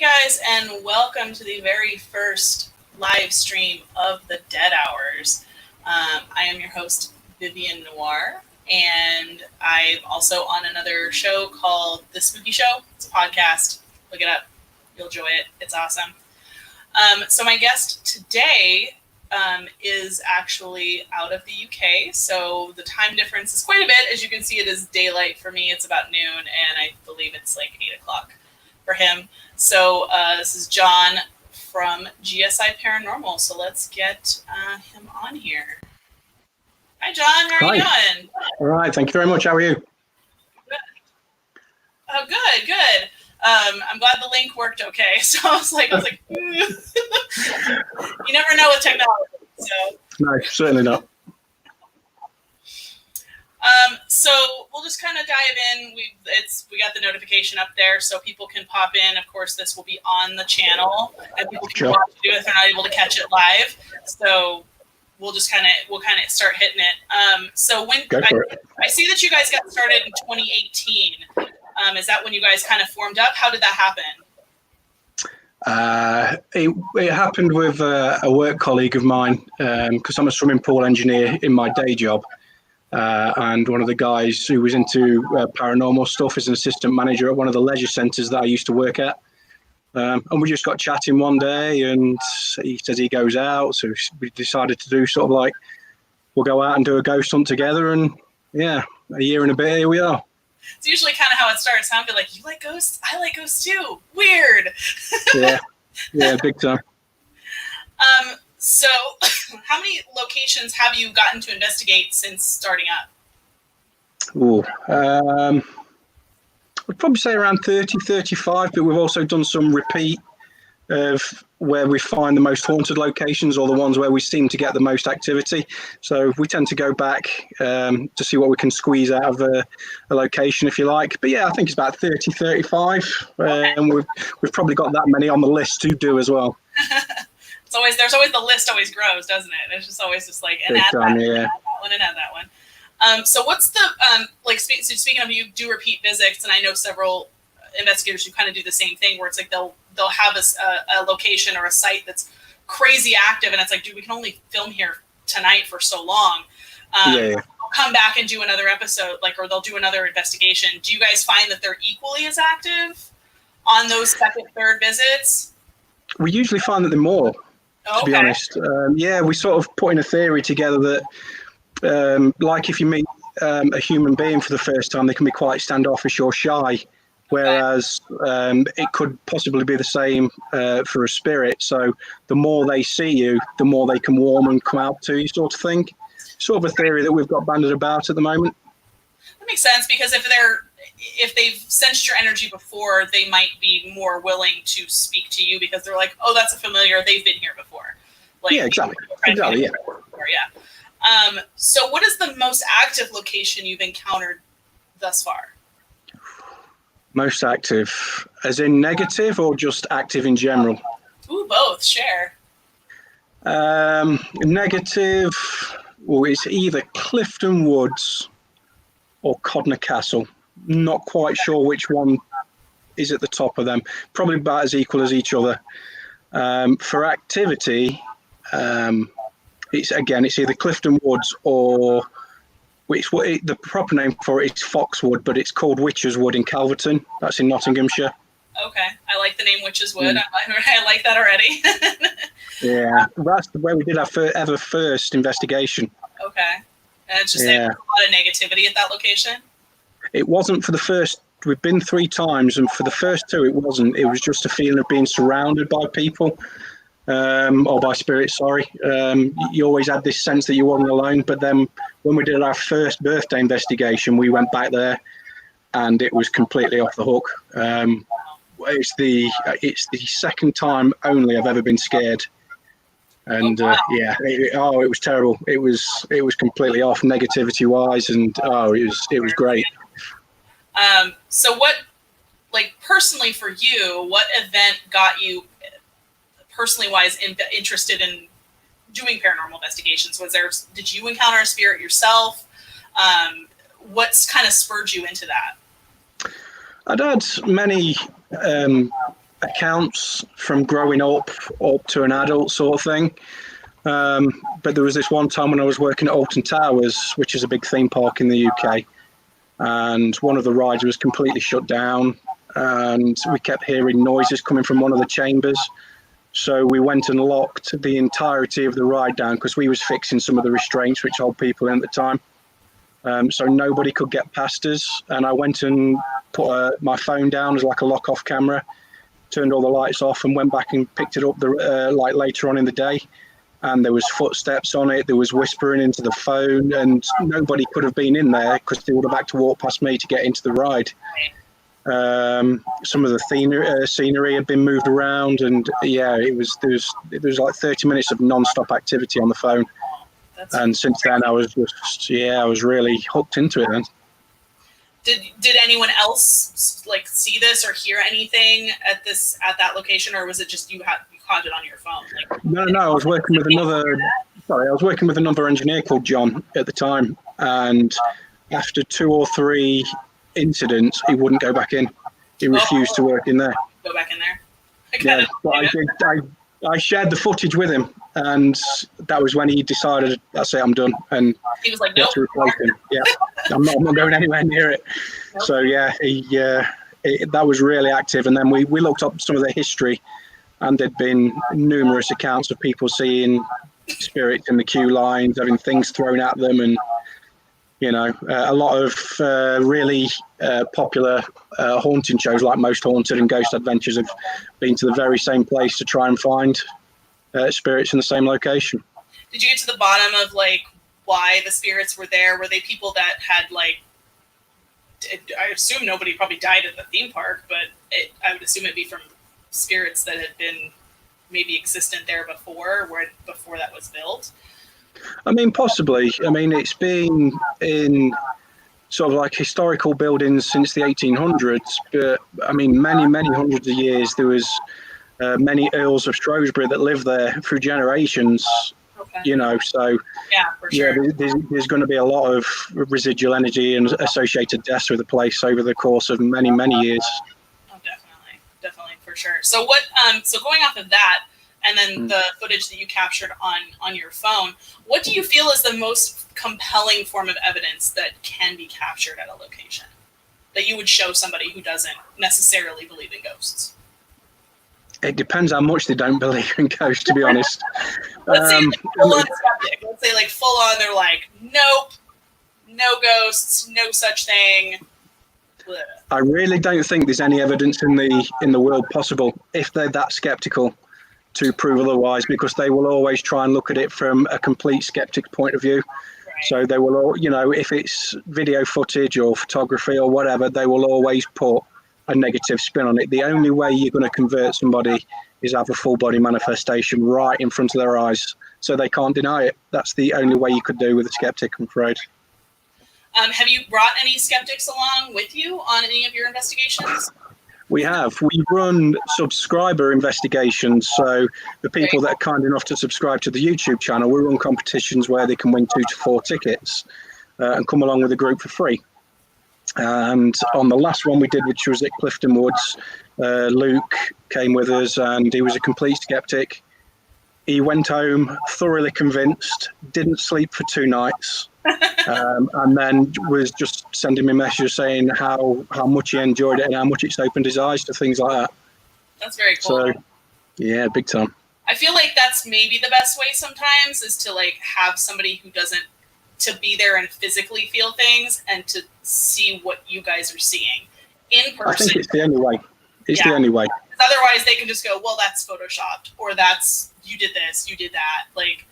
guys, and welcome to the very first live stream of the Dead Hours. I am your host, Vivian Noir, and I'm also on another show called The Spooky Show. It's a podcast. Look it up. You'll enjoy it. It's awesome. So my guest today is actually out of the UK, so the time difference is quite a bit. As you can see, it is daylight for me. It's about noon, and I believe it's like 8 o'clock for him. So this is John from GSI Paranormal. So let's get him on here. Hi, John. How are you doing? All right. Thank you very much. How are you? Good. Oh, good. I'm glad the link worked okay. So I was like, you never know with technology. So. No, certainly not. So we'll just kind of dive in. We got the notification up there, so people can pop in. Of course, this will be on the channel, and people can watch it if they're not able to catch it live. So we'll kind of start hitting it. So I see that you guys got started in 2018. Is that when you guys kind of formed up? How did that happen? It happened with a work colleague of mine, because I'm a swimming pool engineer in my day job. And one of the guys who was into paranormal stuff is an assistant manager at one of the leisure centres that I used to work at. And we just got chatting one day, and he says he goes out. So we decided to do sort of like, we'll go out and do a ghost hunt together. And yeah, a year and a bit, here we are. It's usually kind of how it starts. I'll be like, you like ghosts? I like ghosts too. Weird. Yeah, big time. So how many locations have you gotten to investigate since starting up? I'd probably say around 30, 35, but we've also done some repeat of where we find the most haunted locations or the ones where we seem to get the most activity. So we tend to go back to see what we can squeeze out of a location, if you like. But yeah, I think it's about 30, 35. And we've probably got that many on the list to do as well. There's always the list always grows, doesn't it? It's just always just like, and add that one and add that one. So what's the, speaking of, you do repeat visits, and I know several investigators who kind of do the same thing, where it's like they'll have a location or a site that's crazy active, and it's like, dude, we can only film here tonight for so long. They'll come back and do another episode, or they'll do another investigation. Do you guys find that they're equally as active on those second, third visits? We usually find that they're more. To be honest, we sort of put in a theory together that, like if you meet a human being for the first time, they can be quite standoffish or shy, whereas it could possibly be the same for a spirit. So the more they see you, the more they can warm and come out to you, sort of thing. Sort of a theory that we've got banded about at the moment. That makes sense, because if they've sensed your energy before, they might be more willing to speak to you because they're like, oh, that's a familiar. They've been here before. Exactly. So what is the most active location you've encountered thus far? Most active, as in negative or just active in general? Ooh, both. Share. Negative, it's either Clifton Woods or Codner Castle. Not quite sure which one is at the top of them. Probably about as equal as each other. For activity, it's either Clifton Woods or the proper name for it is Foxwood, but it's called Witches Wood in Calverton. That's in Nottinghamshire. Okay, I like the name Witches Wood. I like that already. Yeah, that's where we did our first investigation. Okay, and it's just there's a lot of negativity at that location. It wasn't for the first. We've been 3 times, and for the first 2, it wasn't. It was just a feeling of being surrounded by people, or by spirits. Sorry. You always had this sense that you weren't alone. But then, when we did our first birthday investigation, we went back there, and it was completely off the hook. It's the second time only I've ever been scared, and it was terrible. It was completely off negativity wise, and it was great. So what, personally for you, what event got you personally wise interested in doing paranormal investigations? Did you encounter a spirit yourself? What's kind of spurred you into that? I'd had many accounts from growing up to an adult sort of thing. But there was this one time when I was working at Alton Towers, which is a big theme park in the UK, and one of the rides was completely shut down, and we kept hearing noises coming from one of the chambers. So we went and locked the entirety of the ride down because we was fixing some of the restraints which hold people in at the time. So nobody could get past us. And I went and put my phone down as like a lock-off camera, turned all the lights off, and went back and picked it up like later on in the day. And there was footsteps on it. There was whispering into the phone, and nobody could have been in there because they would have had to walk past me to get into the ride. Some of the scenery had been moved around, and yeah, there was like 30 minutes of non-stop activity on the phone. And since then, I was really hooked into it. Then, did anyone else like see this or hear anything at that location, or was it just you caught it on your phone? Like, no, I was working with another engineer called John at the time, and after 2 or 3 incidents, he wouldn't go back in. He refused to work in there. Go back in there. Yeah, but I shared the footage with him, and that was when he decided, that's it, I'm done. And he was like, "Nope." Yeah, I'm not going anywhere near it. Nope. So yeah, that was really active. And then we looked up some of the history, and there'd been numerous accounts of people seeing spirits in the queue lines, having things thrown at them, and a lot of really popular haunting shows like Most Haunted and Ghost Adventures have been to the very same place to try and find spirits in the same location. Did you get to the bottom of like why the spirits were there? Were they people that had like? I assume nobody probably died at the theme park, but I would assume it'd be from spirits that had been maybe existent there before that was built. I mean, possibly. I mean, it's been in sort of like historical buildings since the 1800s, but I mean, many, many hundreds of years, there was many Earls of Shrewsbury that lived there through generations, so yeah, for sure. There's going to be a lot of residual energy and associated deaths with the place over the course of many, many years. Oh, definitely, for sure. So so going off of that, and then the footage that you captured on your phone, what do you feel is the most compelling form of evidence that can be captured at a location that you would show somebody who doesn't necessarily believe in ghosts? It depends how much they don't believe in ghosts, to be honest. Let's say like full on skeptic. Let's say like full on, they're like, nope, no ghosts, no such thing. Blech. I really don't think there's any evidence in the world possible if they're that skeptical to prove otherwise, because they will always try and look at it from a complete skeptic's point of view. Right. So they will all, if it's video footage or photography or whatever, they will always put a negative spin on it. The only way you're going to convert somebody is have a full body manifestation right in front of their eyes, so they can't deny it. That's the only way you could do with a skeptic, I'm afraid. Have you brought any skeptics along with you on any of your investigations? We have. We run subscriber investigations. So the people that are kind enough to subscribe to the YouTube channel, we run competitions where they can win 2 to 4 tickets and come along with the group for free. And on the last one we did, which was at Clifton Woods, Luke came with us, and he was a complete skeptic. He went home thoroughly convinced, didn't sleep for 2 nights. And then was just sending me messages saying how much he enjoyed it and how much it's opened his eyes to things like that. That's very cool. So, yeah, big time. I feel like that's maybe the best way sometimes, is to like have somebody who doesn't, to be there and physically feel things and to see what you guys are seeing in person. I think it's the only way. It's the only way. Otherwise, they can just go, well, that's photoshopped, or that's, you did this, you did that. Like,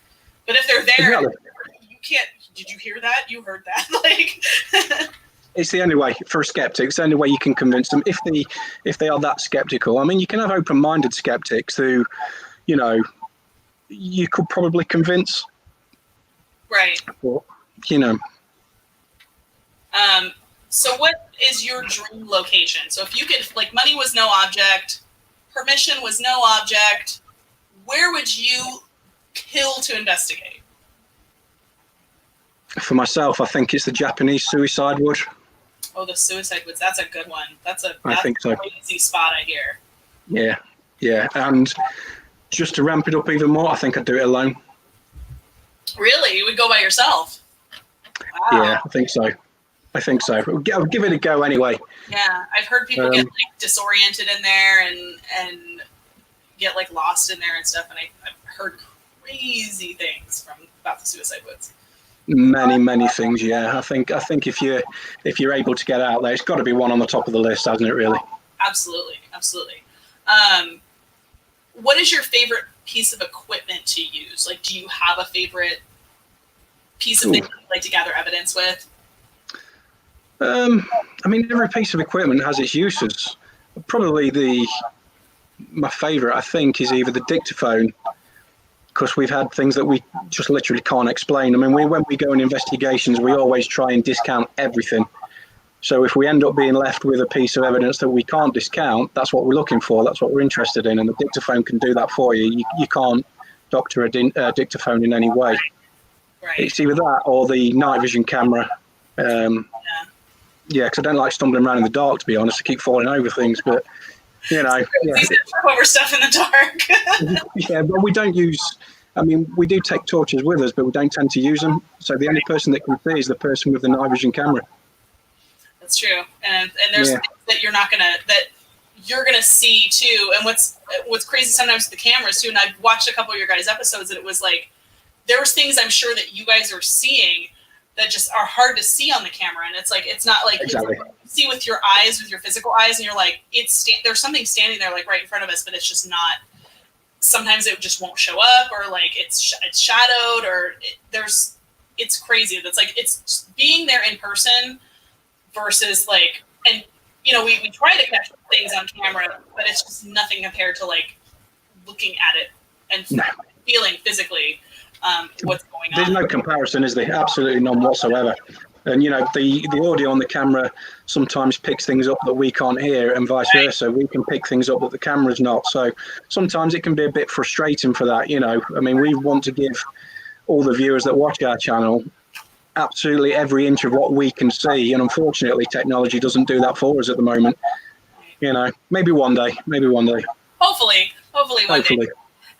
but if they're there, exactly. You can't. Did you hear that? You heard that? Like, it's the only way for a skeptic. It's the only way you can convince them if they are that skeptical. I mean, you can have open-minded skeptics who, you could probably convince. Right. But, So what is your dream location? So if you could, like, money was no object, permission was no object, where would you kill to investigate? For myself, I think it's the Japanese suicide wood. Oh, the suicide woods. That's a good one. That's I think so. Crazy spot, I hear. Yeah, yeah. And just to ramp it up even more, I think I'd do it alone. Really? You would go by yourself? Wow. Yeah, I think so. I'll give it a go anyway. Yeah, I've heard people get like disoriented in there and get like lost in there and stuff, and I've heard crazy things about the suicide woods. Many things. Yeah, I think if you're able to get out there, it's got to be one on the top of the list, hasn't it? Really. Absolutely. What is your favorite piece of equipment to use? Like, do you have a favorite piece of thing you like to gather evidence with? I mean, every piece of equipment has its uses. Probably my favorite, I think, is either the dictaphone, because we've had things that we just literally can't explain. I mean, when we go in investigations, we always try and discount everything. So if we end up being left with a piece of evidence that we can't discount, that's what we're looking for. That's what we're interested in. And the dictaphone can do that for you. You can't doctor a dictaphone in any way. Right. It's either that or the night vision camera. Yeah, because I don't like stumbling around in the dark, to be honest. I keep falling over things, but, you know. Yeah. Trip over stuff in the dark. Yeah, but we don't use, I mean, we do take torches with us, but we don't tend to use them. So the only person that can see is the person with the night vision camera. That's true, and there's things that you're gonna see too. And what's crazy sometimes with the cameras too. And I've watched a couple of your guys' episodes, and it was like there was things I'm sure that you guys are seeing that just are hard to see on the camera. And it's like it's not like exactly. You see with your eyes, with your physical eyes, and you're like there's something standing there like right in front of us, but it's just not. Sometimes it just won't show up, or like it's shadowed, or it's crazy. That's like it's being there in person. Versus like, and you know, we try to catch things on camera, but it's just nothing compared to like looking at it and feeling physically what's going on. There's no comparison, is there? Absolutely none whatsoever. And you know, the audio on the camera sometimes picks things up that we can't hear, and vice versa. We can pick things up that the camera's not. So sometimes it can be a bit frustrating for that. You know, I mean, we want to give all the viewers that watch our channel absolutely every inch of what we can see, and unfortunately technology doesn't do that for us at the moment. You know, maybe one day hopefully one day.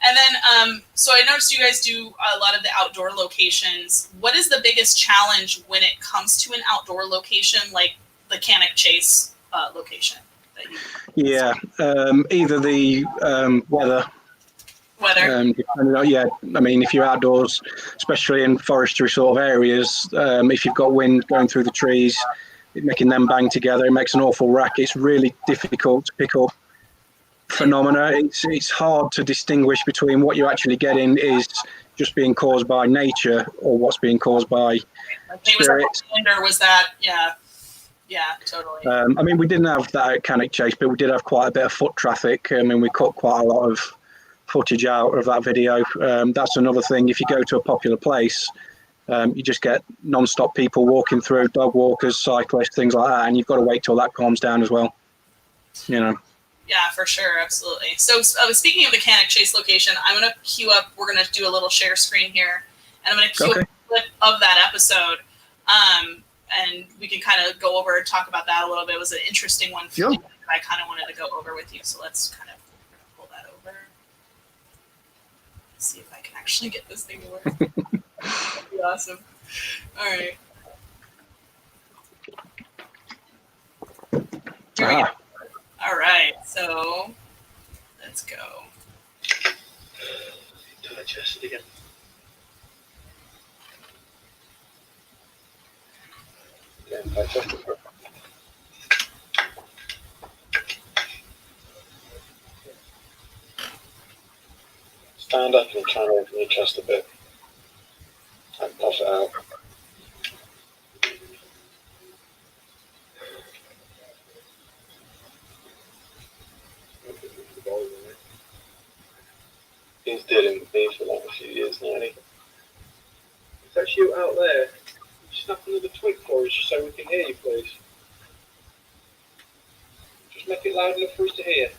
And then so I noticed you guys do a lot of the outdoor locations. What is the biggest challenge when it comes to an outdoor location like the Cannock Chase location that you either the weather. Yeah, I mean, if you're outdoors, especially in forestry sort of areas, if you've got wind going through the trees, making them bang together, it makes an awful racket. It's really difficult to pick up phenomena. It's hard to distinguish between what you're actually getting is just being caused by nature or what's being caused by spirits. Was that, yeah, totally. I mean, we didn't have that at Cannock Chase, but we did have quite a bit of foot traffic. I mean, we cut quite a lot of footage out of that video. That's another thing. If you go to a popular place, you just get non-stop people walking through, dog walkers, cyclists, things like that, and you've got to wait till that calms down as well. You know. Yeah, for sure, absolutely. So speaking of the Cannock Chase location, I'm going to queue up. We're going to do a little share screen here, and I'm going to queue up a clip of that episode, and we can kind of go over and talk about that a little bit. It was an interesting one for me that I kind of wanted to go over with you. So let's kind of pull that over. See if I can actually get this thing to work. That'd be awesome. All right. Here we go. All right, so let's go. Digest it again. Yeah, digest it. Stand up and try and open your chest a bit. And puff it out. He's dealing with me for like a few years now, isn't he? If that's you out there, snap another twig for us so we can hear you, please. Just make it loud enough for us to hear.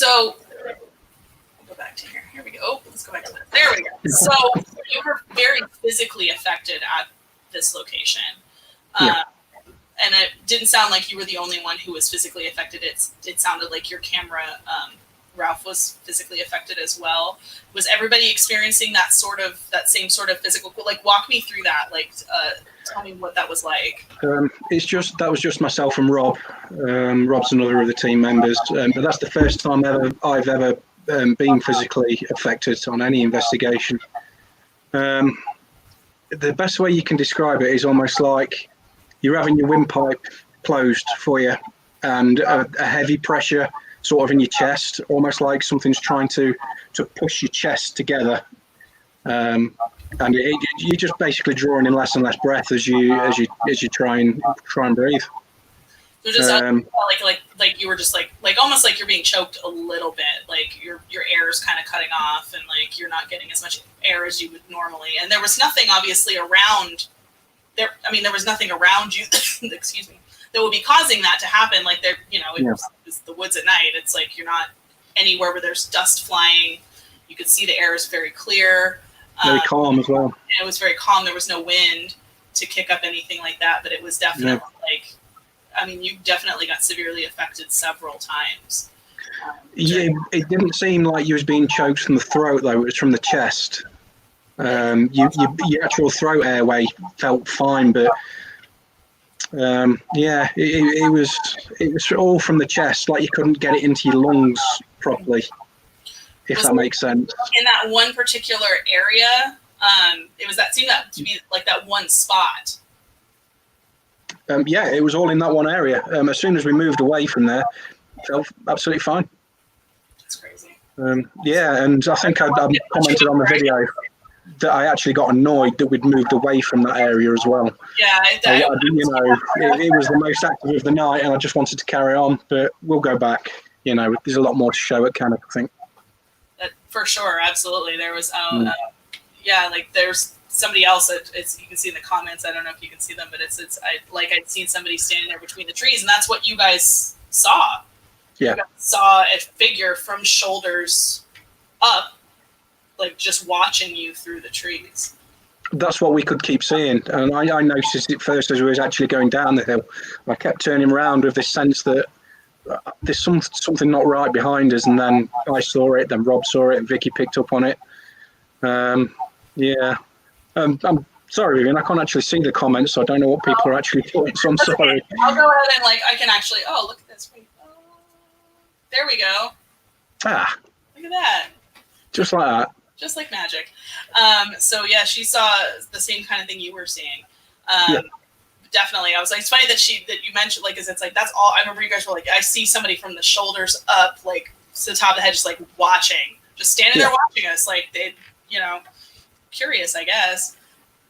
So we'll go back to here. Here we go. Oh, let's go back to that. There we go. So you were very physically affected at this location. And it didn't sound like you were the only one who was physically affected. It sounded like your camera, Ralph, was physically affected as well. Was everybody experiencing that same sort of physical? Like, walk me through that. Like, tell me what that was like. That was just myself and Rob. Rob's another of the team members, but that's the first time I've ever been physically affected on any investigation. The best way you can describe it is almost like you're having your windpipe closed for you and a heavy pressure sort of in your chest, almost like something's trying to push your chest together. And you're just basically drawing in less and less breath as you try and breathe. So just like you were just like almost like you're being choked a little bit, like your air is kind of cutting off, and like you're not getting as much air as you would normally. And there was nothing obviously around there. I mean, there was nothing around you. Excuse me. That would be causing that to happen. Like there, it's the woods at night. It's like you're not anywhere where there's dust flying. You could see the air is very clear. Very calm as well. And it was very calm. There was no wind to kick up anything like that, but it was definitely you definitely got severely affected several times. It didn't seem like you was being choked from the throat though. It was from the chest. Your actual throat airway felt fine, but it was all from the chest. Like you couldn't get it into your lungs properly, if that makes sense. In that one particular area, seemed to be like that one spot. It was all in that one area. As soon as we moved away from there, it felt absolutely fine. That's crazy. And I think I commented on the video that I actually got annoyed that we'd moved away from that area as well. Yeah, it was the most active of the night, and I just wanted to carry on. But we'll go back. There's a lot more to show at Cannock, I think. For sure, absolutely. There was, there's somebody else that you can see in the comments. I don't know if you can see them, but I'd seen somebody standing there between the trees, and that's what you guys saw. Yeah. You guys saw a figure from shoulders up, like just watching you through the trees. That's what we could keep seeing, and I noticed it first as we was actually going down the hill. I kept turning around with this sense that there's something not right behind us, and then I saw it, then Rob saw it, and Vicky picked up on it. I'm sorry, Vivian, I can't actually see the comments, so I don't know what people are actually doing, so I'm sorry. Okay. I'll go ahead and I can actually, look at this. There we go. Look at that. Just like that. Just like magic. She saw the same kind of thing you were seeing. Definitely. I was like, it's funny that you mentioned, like, 'cause it's like, that's all. I remember you guys were like, I see somebody from the shoulders up, like, to the top of the head, just like watching, just standing there watching us. Like, they, curious, I guess.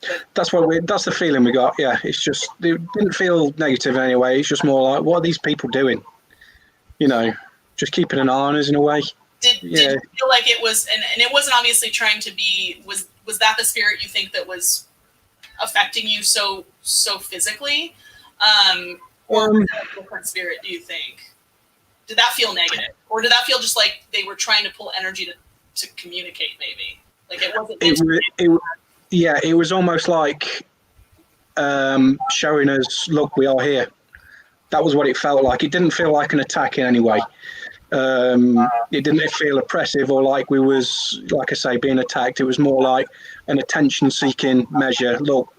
But that's the feeling we got. Yeah. It's just, it didn't feel negative anyway. It's just more like, what are these people doing? Just keeping an eye on us in a way. Did you feel like it was, and it wasn't obviously trying to be, was that the spirit you think that was affecting you so physically, or was that a different spirit, do you think? Did that feel negative, or did that feel just like they were trying to pull energy to communicate, maybe? Like it wasn't it was almost like showing us, look, we are here. That was what it felt like. It didn't feel like an attack in any way. It didn't feel oppressive or like we was, like I say, being attacked. It was more like an attention-seeking measure. Look,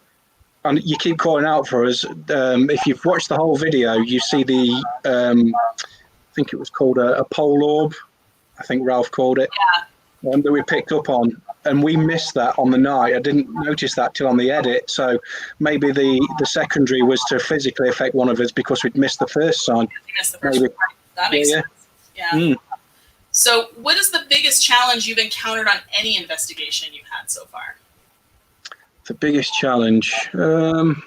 and you keep calling out for us. If you've watched the whole video, you see the, I think it was called a pole orb. I think Ralph called it. Yeah. That we picked up on, and we missed that on the night. I didn't notice that till on the edit. So maybe the secondary was to physically affect one of us because we'd missed the first sign. You missed the first one. That makes sense. Yeah. So what is the biggest challenge you've encountered on any investigation you've had so far? The biggest challenge, like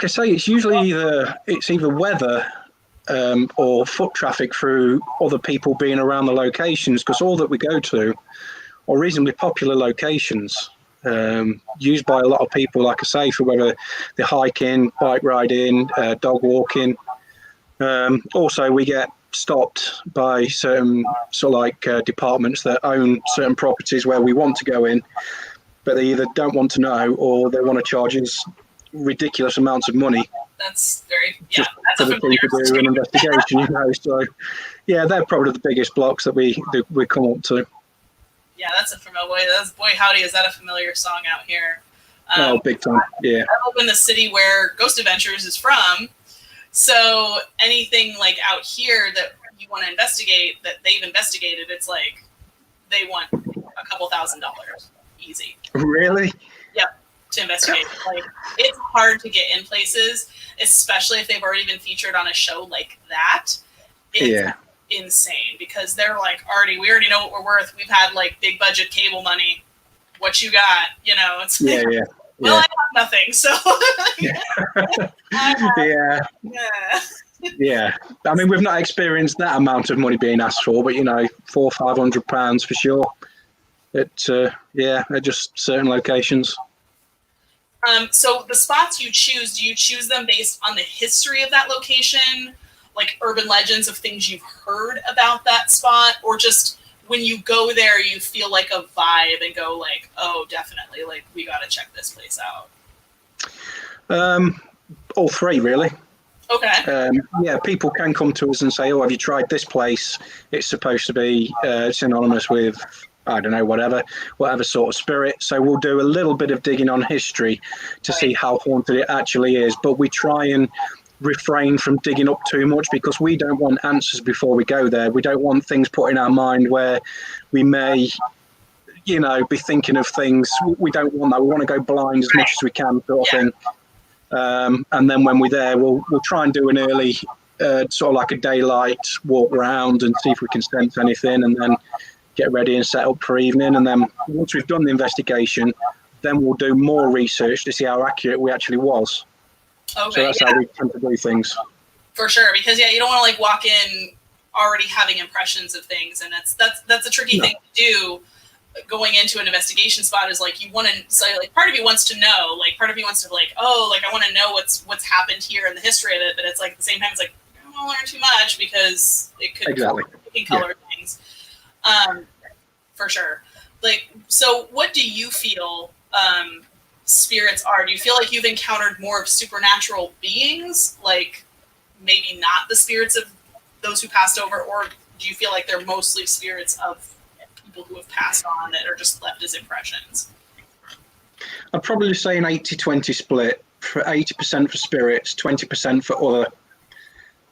I say, it's usually either weather or foot traffic through other people being around the locations, because all that we go to are reasonably popular locations, used by a lot of people, like I say, for whether they're hiking, bike riding, dog walking. Also, we get stopped by certain sort of like departments that own certain properties where we want to go in, but they either don't want to know or they want to charge us ridiculous amounts of money. That's very, just that's for the team to do an investigation, So, yeah, they're probably the biggest blocks that we come up to. Yeah, that's a familiar. Boy, howdy, is that a familiar song out here? Big time. Yeah. I live in the city where Ghost Adventures is from, so anything like out here that you want to investigate that they've investigated, it's like they want a couple $1,000 easy. Really? Yep. To investigate. Like, it's hard to get in places, especially if they've already been featured on a show like that. It's insane because they're like, we already know what we're worth. We've had like big budget cable money. What you got? It's like, well, I have nothing. So yeah. I mean, we've not experienced that amount of money being asked for, but £400 or £500 for sure. At just certain locations. So the spots you choose, do you choose them based on the history of that location, like urban legends of things you've heard about that spot, or just when you go there, you feel like a vibe and go like, oh, definitely, like we got to check this place out? All three, really. Okay. People can come to us and say, oh, have you tried this place? It's supposed to be synonymous with, I don't know, whatever sort of spirit. So we'll do a little bit of digging on history to see how haunted it actually is. But we try and refrain from digging up too much because we don't want answers before we go there. We don't want things put in our mind where we may, be thinking of things. We don't want that. We want to go blind as much as we can, sort of thing. And then when we're there, we'll try and do an early, sort of like a daylight walk around and see if we can sense anything, and then get ready and set up for evening. And then once we've done the investigation, then we'll do more research to see how accurate we actually was. Okay, so that's how we tend to do things. For sure, because you don't want to like walk in already having impressions of things, and that's a tricky thing to do. Going into an investigation spot is like you want to say, like, part of you wants to know, like part of you wants to like, oh, like I want to know what's happened here in the history of it, but it's like at the same time it's like I don't want to learn too much because it could color things. For sure. Like, so what do you feel spirits are? Do you feel like you've encountered more of supernatural beings, like maybe not the spirits of those who passed over, or do you feel like they're mostly spirits of people who have passed on that are just left as impressions? I'd probably say an 80-20 split, for 80% for spirits, 20% for other.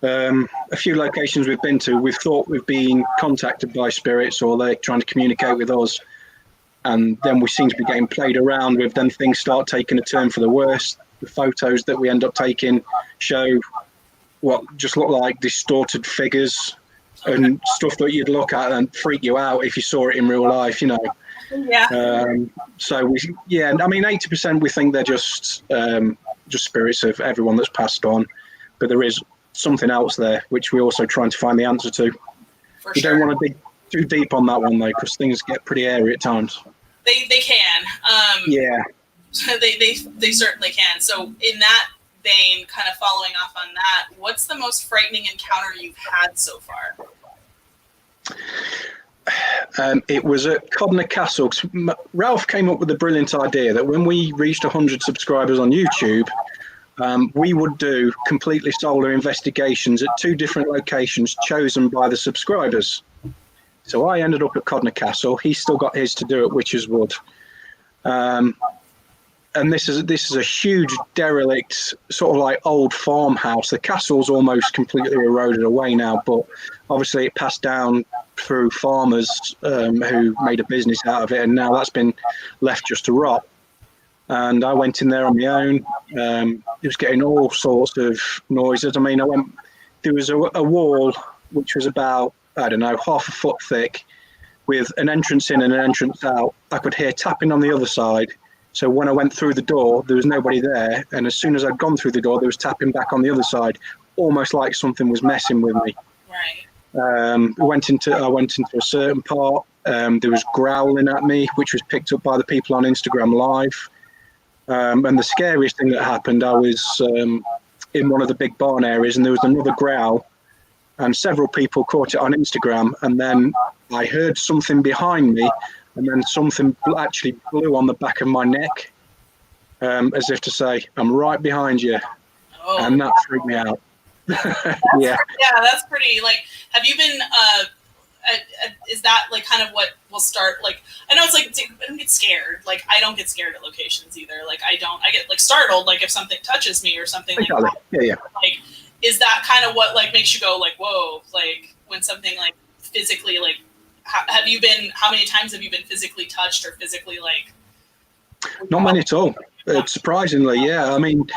A few locations we've been to, we've thought we've been contacted by spirits or they're trying to communicate with us, and then we seem to be getting played around with. Then things start taking a turn for the worse. The photos that we end up taking show what just look like distorted figures and stuff that you'd look at and freak you out if you saw it in real life, So I mean, 80% we think they're just spirits of everyone that's passed on, but there is something else there which we're also trying to find the answer to. We don't want to dig too deep on that one though, because things get pretty airy at times. They can. They certainly can. So in that vein, kind of following off on that, what's the most frightening encounter you've had so far? It was at Codner Castle. Ralph came up with the brilliant idea that when we reached 100 subscribers on YouTube, we would do completely solo investigations at 2 different locations chosen by the subscribers. So I ended up at Codner Castle. He still got his to do at Witch's Wood. And this is a huge derelict, sort of like old farmhouse. The castle's almost completely eroded away now, but obviously it passed down through farmers who made a business out of it, and now that's been left just to rot. And I went in there on my own. It was getting all sorts of noises. I mean, there was a wall which was about, I don't know, half a foot thick, with an entrance in and an entrance out. I could hear tapping on the other side. So when I went through the door, there was nobody there. And as soon as I'd gone through the door, there was tapping back on the other side, almost like something was messing with me. Right. I went into a certain part. There was growling at me, which was picked up by the people on Instagram Live. And the scariest thing that happened, I was in one of the big barn areas, and there was another growl. and several people caught it on Instagram, and then I heard something behind me, and then something actually blew on the back of my neck, as if to say, I'm right behind you. Oh. And that freaked me out. Yeah, that's pretty, like, have you been, is that like kind of what will start, like, I know it's like, I don't get scared, like, I don't get scared at locations either, like, I get like startled, like if something touches me or something like that. Yeah. Like, is that kind of what like makes you go like, whoa, like when something like physically, like, how many times have you been physically touched or physically like? Not many at all. Surprisingly, yeah. I mean,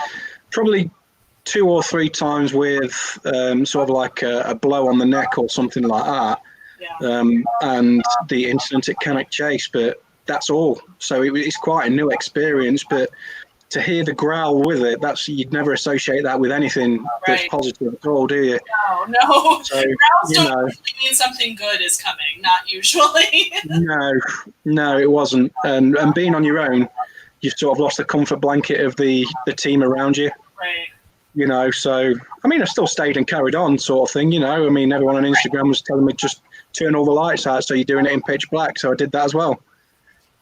probably 2 or 3 times with sort of like a blow on the neck or something like that. Yeah. And the incident at Cannock Chase, but that's all. So it's quite a new experience, but to hear the growl with it, you'd never associate that with anything that's positive at all, do you? No. So, growls don't usually mean something good is coming, not usually. No, it wasn't. And being on your own, you've sort of lost the comfort blanket of the team around you. Right. You know, so, I mean, I still stayed and carried on sort of thing, you know. I mean, everyone on Instagram was telling me just turn all the lights out so you're doing it in pitch black. So I did that as well.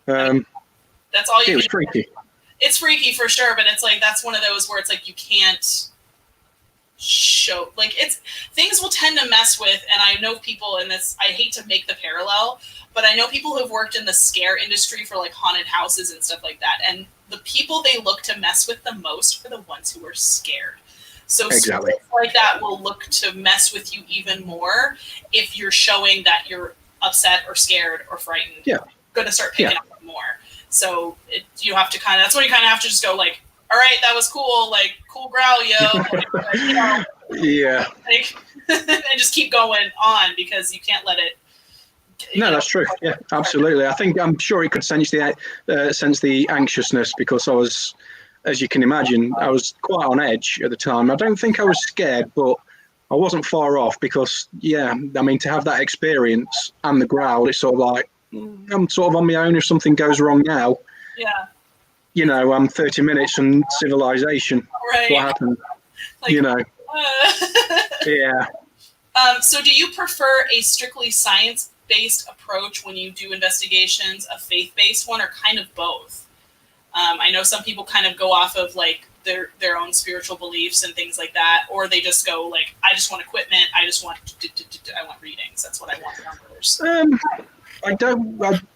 That's all you It was freaky. It's freaky for sure, but it's like, that's one of those where it's like you can't show, like, it's, things will tend to mess with, and I know people in this, I hate to make the parallel, but I know people who've worked in the scare industry for like haunted houses and stuff like that, and the people they look to mess with the most are the ones who are scared. So exactly. Stuff like that will look to mess with you even more if you're showing that you're upset or scared or frightened. Yeah. Going to start picking up more. So you have to that's when you kind of have to just go like, all right, that was cool, like, cool growl, yo. Like, you know, yeah. Like, and just keep going on because you can't let it. No, that's true. Yeah, absolutely. I'm sure it could sense the anxiousness because I was, as you can imagine, I was quite on edge at the time. I don't think I was scared, but I wasn't far off because, yeah, I mean, to have that experience and the growl, it's sort of like, I'm sort of on my own. If something goes wrong now, yeah, you know, I'm 30 minutes from civilization. Right. What happened? Like, you know. Yeah. So do you prefer a strictly science-based approach when you do investigations, a faith-based one, or kind of both? I know some people kind of go off of like their own spiritual beliefs and things like that, or they just go like, I just want equipment, I just want I want readings. That's what I want numbers. I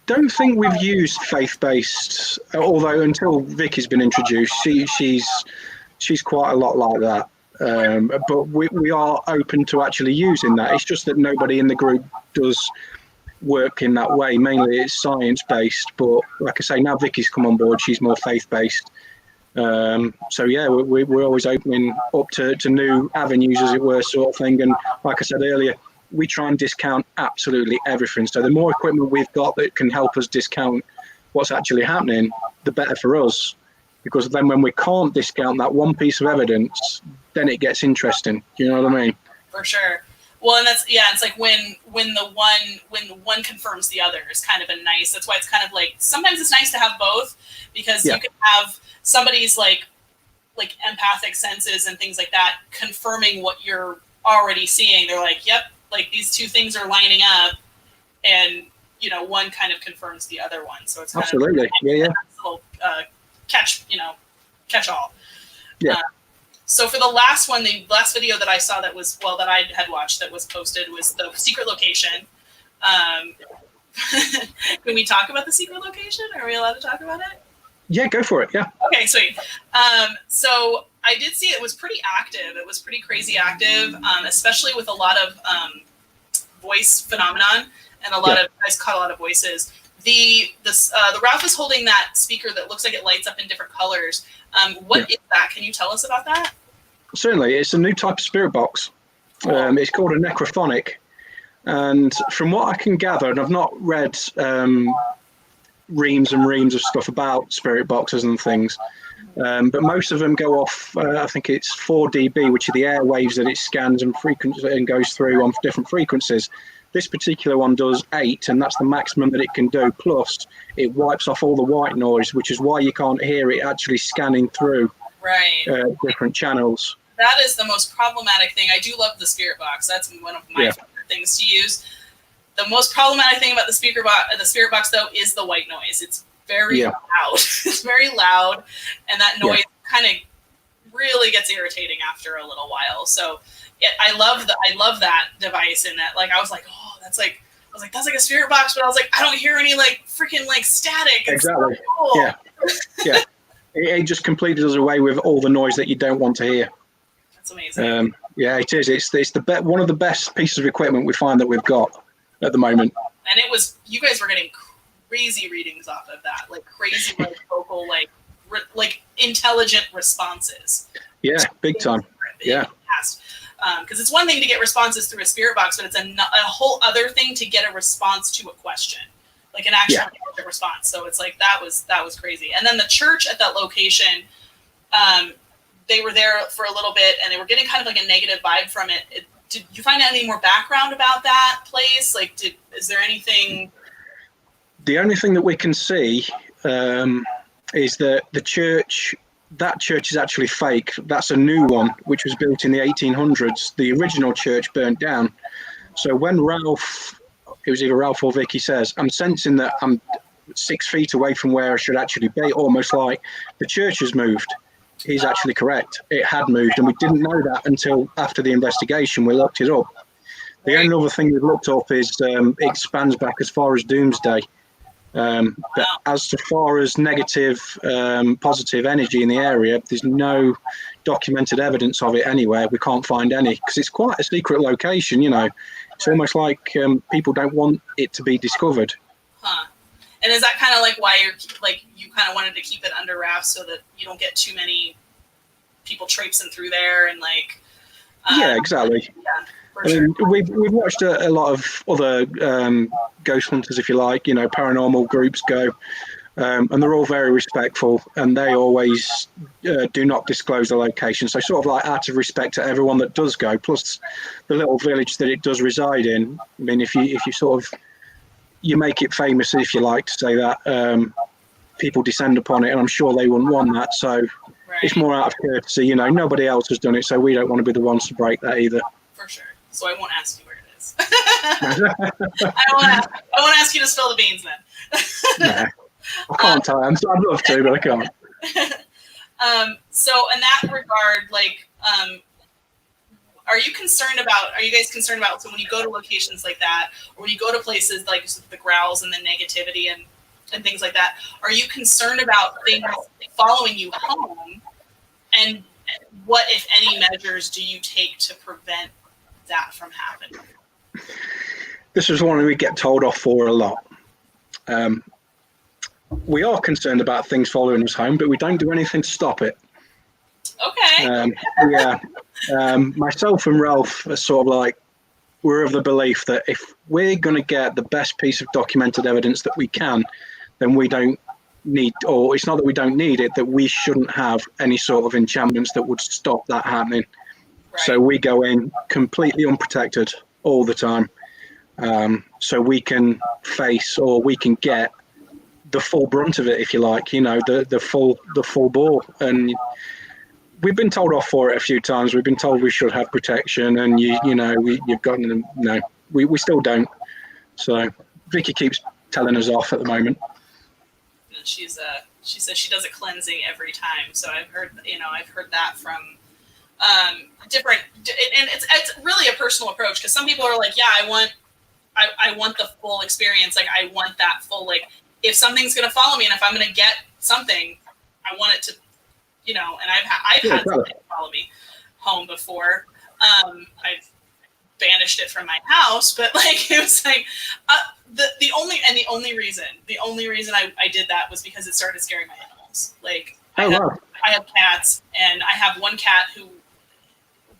don't think we've used faith-based, although until Vicky's been introduced, she's quite a lot like that. But we are open to actually using that. It's just that nobody in the group does work in that way. Mainly it's science-based, but like I say, now Vicky's come on board, she's more faith-based. So yeah, we're always opening up to new avenues, as it were, sort of thing. And like I said earlier, we try and discount absolutely everything. So the more equipment we've got that can help us discount what's actually happening, the better for us. Because then when we can't discount that one piece of evidence, then it gets interesting. You know what I mean? For sure. Well, and it's like when one confirms the other is kind of a nice, that's why it's kind of like, sometimes it's nice to have both, because you can have somebody's like empathic senses and things like that confirming what you're already seeing. They're like, yep, like these two things are lining up, and you know, one kind of confirms the other one. So it's kind absolutely of yeah. Little, catch all. Yeah. So for the last video that I saw that I had watched that was posted was the secret location. Can we talk about the secret location? Are we allowed to talk about it? Yeah, go for it. Yeah. Okay, sweet. So I did see it was pretty active. It was pretty crazy active, especially with a lot of voice phenomenon, and a lot of guys caught a lot of voices. The Ralph is holding that speaker that looks like it lights up in different colors. What is that? Can you tell us about that? Certainly. It's a new type of spirit box. It's called a necrophonic. And from what I can gather, and I've not read reams and reams of stuff about spirit boxes and things, but most of them go off, I think it's 4 dB, which are the air waves that it scans and goes through on different frequencies. This particular one does 8, and that's the maximum that it can do. Plus, it wipes off all the white noise, which is why you can't hear it actually scanning through different channels. that is the most problematic thing. I do love the spirit box. That's one of my favorite things to use. The most problematic thing about the spirit box though is the white noise. It's very loud. It's very loud, and that noise kind of really gets irritating after a little while. So I love that device in that. Like I was like, oh, that's like a spirit box, but I was like, I don't hear any like freaking like static. It's exactly. So cool. Yeah. It just completely does away with all the noise that you don't want to hear. That's amazing. Yeah, it is. It's one of the best pieces of equipment we find that we've got at the moment. And it was, you guys were getting crazy readings off of that, like crazy like vocal like intelligent responses. Yeah, big time. Yeah. Because it's one thing to get responses through a spirit box, but it's a whole other thing to get a response to a question, like an actual response. So it's like that was crazy. And then the church at that location, they were there for a little bit, and they were getting kind of like a negative vibe from it. Did you find any more background about that place? Like, is there anything? The only thing that we can see is that the church. That church is actually fake. That's a new one, which was built in the 1800s. The original church burnt down. So when Ralph, it was either Ralph or Vicky, says, I'm sensing that I'm 6 feet away from where I should actually be, almost like the church has moved. He's actually correct. It had moved, and we didn't know that until after the investigation. We looked it up. The only other thing we've looked up is it expands back as far as Doomsday. But as far as negative, positive energy in the area, there's no documented evidence of it anywhere. We can't find any because it's quite a secret location, you know. It's almost like people don't want it to be discovered. Huh. And is that kind of like why you kind of wanted to keep it under wraps so that you don't get too many people traipsing through there and like... yeah, exactly. Yeah. I mean, we've watched a lot of other ghost hunters, if you like, you know, paranormal groups go, and they're all very respectful, and they always do not disclose the location. So sort of like out of respect to everyone that does go, plus the little village that it does reside in. I mean, if you sort of, you make it famous, if you like to say that, people descend upon it, and I'm sure they wouldn't want that. So it's more out of courtesy, you know, nobody else has done it, so we don't want to be the ones to break that either. For sure. So I won't ask you where it is. I won't ask you to spill the beans then. Nah, I can't tell. I'd love to, but I can't. So in that regard, like, are you guys concerned about, so when you go to locations like that, or when you go to places like the growls and the negativity and things like that, are you concerned about things following you home? And what, if any, measures do you take to prevent that from happening? This is one we get told off for a lot. We are concerned about things following us home, but we don't do anything to stop it. Okay. Myself and Ralph are sort of like, we're of the belief that if we're going to get the best piece of documented evidence that we can, then we don't need, or it's not that we don't need it, that we shouldn't have any sort of enchantments that would stop that happening. Right. So we go in completely unprotected all the time, so we can face, or we can get the full brunt of it, if you like, you know, the full ball. And we've been told off for it a few times. We've been told we should have protection, and you've got no. We still don't. So Vicky keeps telling us off at the moment. And she says she does a cleansing every time. So I've heard that from different, and it's really a personal approach, because some people are like, yeah, I want the full experience. Like, I want that full, like, if something's going to follow me, and if I'm going to get something, I want it to, you know, and I've had something follow me home before. I've banished it from my house, but like, it was like, the only reason I did that was because it started scaring my animals. Like, I have cats, and I have one cat who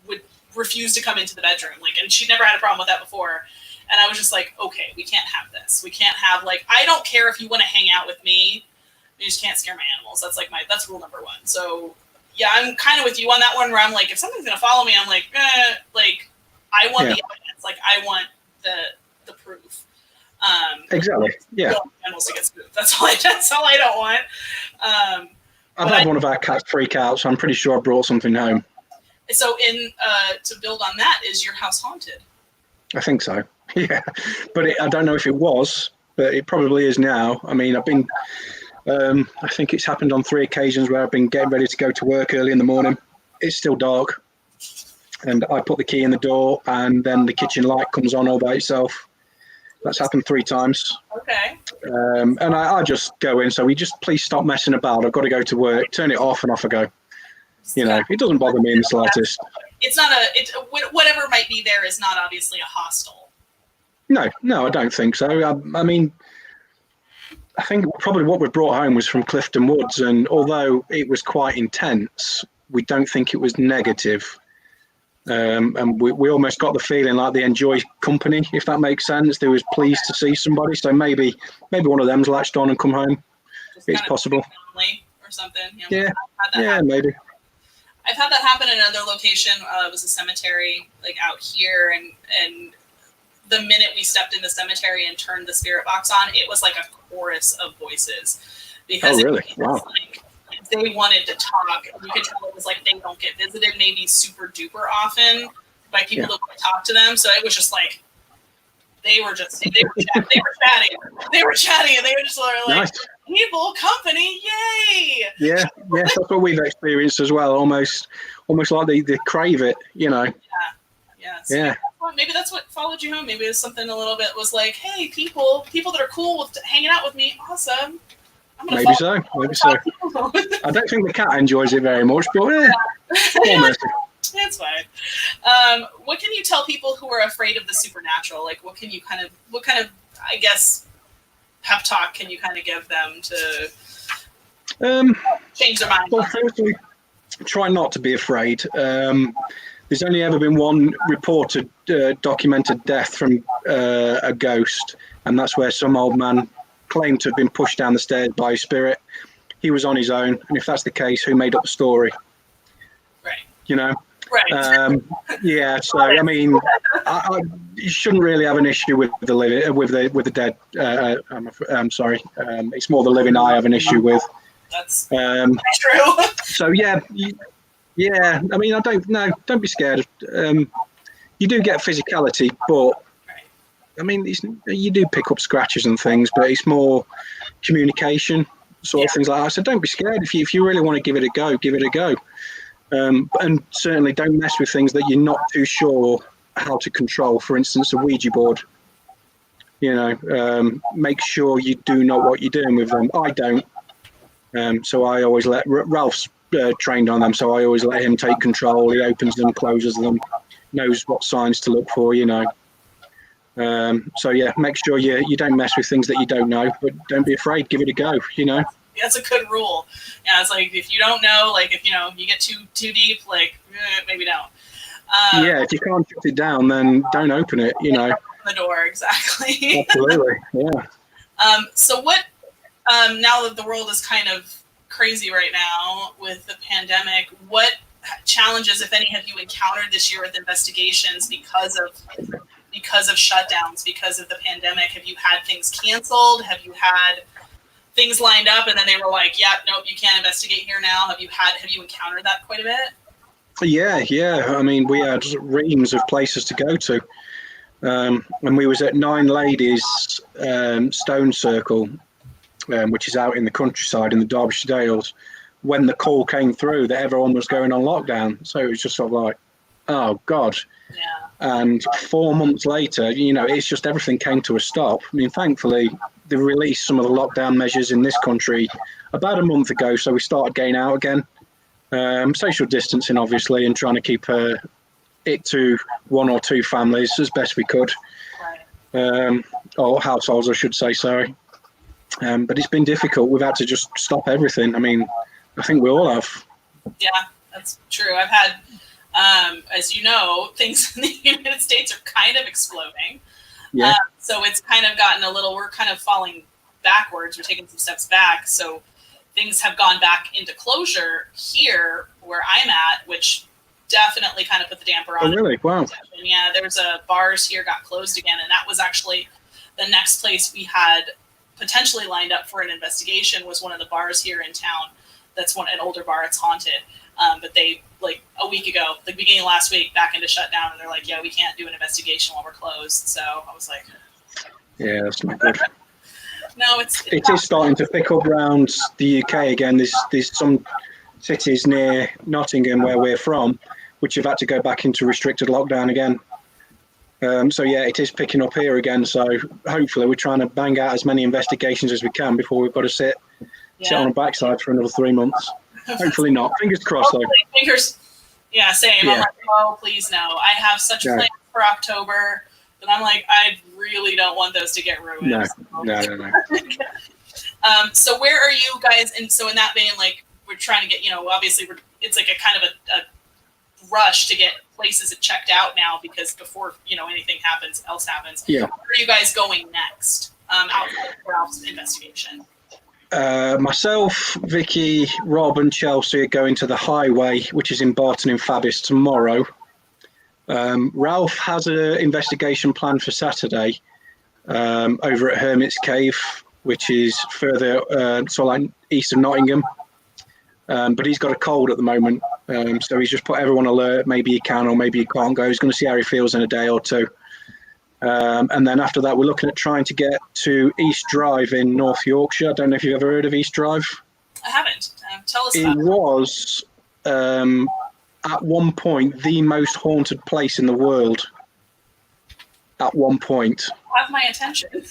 would refuse to come into the bedroom. Like, and she never had a problem with that before. And I was just like, okay, we can't have this. We can't have, like, I don't care if you want to hang out with me. You just can't scare my animals. That's like that's rule number one. So yeah, I'm kind of with you on that one, where I'm like, if something's going to follow me, I'm like, like, I want the evidence. Like, I want the proof. Exactly. Yeah. Animals to get spooked. That's all I don't want. I've had one of our cats freak out, so I'm pretty sure I brought something home. So to build on that, is your house haunted? I think so. Yeah, but I don't know if it was, but it probably is now. I mean, I've been. I think it's happened on 3 occasions where I've been getting ready to go to work early in the morning. It's still dark, and I put the key in the door, and then the kitchen light comes on all by itself. That's happened 3 times. Okay. And I just go in. So we just please stop messing about. I've got to go to work. Turn it off, and off I go. You know, it doesn't bother me in the slightest. It's not whatever might be there is not obviously a hostel. No, I don't think so. I mean, I think probably what we brought home was from Clifton Woods, and although it was quite intense, we don't think it was negative. And we almost got the feeling like they enjoy company, if that makes sense. They was pleased to see somebody, so maybe one of them's latched on and come home. Just it's possible. Or something. You know, yeah, maybe. I've had that happen in another location. It was a cemetery, like out here, and the minute we stepped in the cemetery and turned the spirit box on, it was like a chorus of voices. Because really? Wow. Like, they wanted to talk. You could tell it was like they don't get visited maybe super duper often by people that want to talk to them. So it was just like they were chatting, and they were just sort of like, nice. People, company, yay! Yeah, that's what we've experienced as well. Almost like they crave it, you know. Yeah. So maybe that's what followed you home. Maybe it was something a little bit was like, hey, people that are cool with hanging out with me, awesome. Maybe so. I don't think the cat enjoys it very much, but almost. That's fine. What can you tell people who are afraid of the supernatural? Like, what kind of, I guess, pep talk can you kind of give them to change their mind? Well, firstly, try not to be afraid. There's only ever been one reported documented death from a ghost, and that's where some old man claimed to have been pushed down the stairs by a spirit. He was on his own, and if that's the case, who made up the story? Right. You know? Right. Yeah, so I mean, you shouldn't really have an issue with the living, with the dead. I'm sorry. It's more the living I have an issue with. That's true. So yeah. I mean, don't be scared. You do get physicality, but I mean, you do pick up scratches and things, but it's more communication, sort of things like that. So don't be scared. If you really want to give it a go, give it a go. And certainly don't mess with things that you're not too sure how to control. For instance, a Ouija board. You know, make sure you do know what you're doing with them. I don't. So I always let Ralph's trained on them, so I always let him take control. He opens them, closes them, knows what signs to look for. You know. So yeah, make sure you don't mess with things that you don't know, but don't be afraid. Give it a go. You know. That's a good rule. Yeah, it's like if you don't know, like if you get too deep, like maybe don't. If you can't shut it down, then don't open it. You know. Open the door, exactly. Absolutely. Yeah. So what? Now that the world is kind of crazy right now with the pandemic, what challenges, if any, have you encountered this year with investigations because of shutdowns, because of the pandemic? Have you had things canceled? Have you had things lined up and then they were like, yeah, nope, you can't investigate here now? Have you encountered that quite a bit? Yeah. I mean, we had reams of places to go to. When we was at Nine Ladies Stone Circle, which is out in the countryside in the Derbyshire Dales, when the call came through that everyone was going on lockdown. So it was just sort of like, oh God. Yeah. And 4 months later, it's just everything came to a stop. I mean, thankfully, they released some of the lockdown measures in this country about a month ago, so we started getting out again. Social distancing, obviously, and trying to keep it to 1 or 2 families as best we could. Right. Or households, I should say, sorry. But it's been difficult. We've had to just stop everything. I mean, I think we all have. Yeah, that's true. I've had, as you know, things in the United States are kind of exploding. Yeah. So it's kind of gotten we're kind of falling backwards. We're taking some steps back. So things have gone back into closure here where I'm at, which definitely kind of put the damper on. Oh, really? Wow. Yeah, there's bars here got closed again. And that was actually the next place we had potentially lined up for an investigation was one of the bars here in town. That's an older bar. It's haunted. But they like a week ago, the beginning of last week, back into shutdown, and they're like, yeah, we can't do an investigation while we're closed. So I was like, yeah, that's not good. no, it is starting to pick up around the UK again. There's some cities near Nottingham where we're from, which have had to go back into restricted lockdown again. So yeah, it is picking up here again. So hopefully we're trying to bang out as many investigations as we can before we've got to sit on the backside for another 3 months. Hopefully not. Fingers crossed though. Fingers. Yeah, same. Yeah. I'm like, oh, please no. I have such plans for October that I'm like, I really don't want those to get ruined. No. So where are you guys? And so in that vein, like we're trying to get, obviously it's like a kind of a rush to get places checked out now because before, anything else happens. Yeah. Where are you guys going next outside of Ralph's investigation? Myself, Vicky, Rob and Chelsea are going to the Highway, which is in Barton in Fabius tomorrow. Ralph has an investigation planned for Saturday over at Hermit's Cave, which is further sort of like east of Nottingham. But he's got a cold at the moment, so he's just put everyone alert. Maybe he can or maybe he can't go. He's going to see how he feels in a day or two. And then after that, we're looking at trying to get to East Drive in North Yorkshire. I don't know if you've ever heard of East Drive. I haven't. Tell us about it. It was, at one point, the most haunted place in the world. At one point. Have my attention.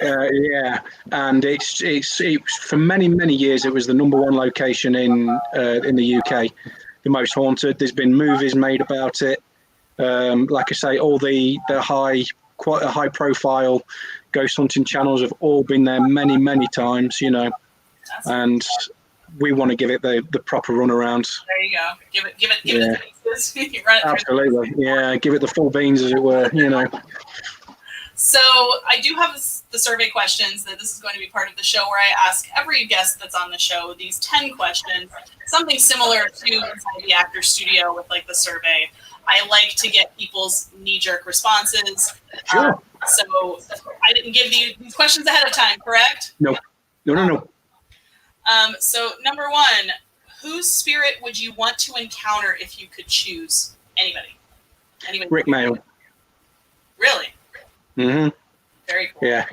Yeah, and it's for many years it was the #1 location in the UK, the most haunted. There's been movies made about it. Like I say, all the quite a high profile ghost hunting channels have all been there many times, and we want to give it the proper run around. There you go. Give it the pieces. Absolutely. Yeah, give it the full beans, as it were, So I do have the survey questions that this is going to be part of the show where I ask every guest that's on the show these 10 questions, something similar to inside the actor studio with like the survey. I like to get people's knee-jerk responses. Sure. So I didn't give these questions ahead of time, correct? No. So number 1, whose spirit would you want to encounter if you could choose? Anybody? Rick Mail. Really? Mm-hmm. Very cool. Yeah.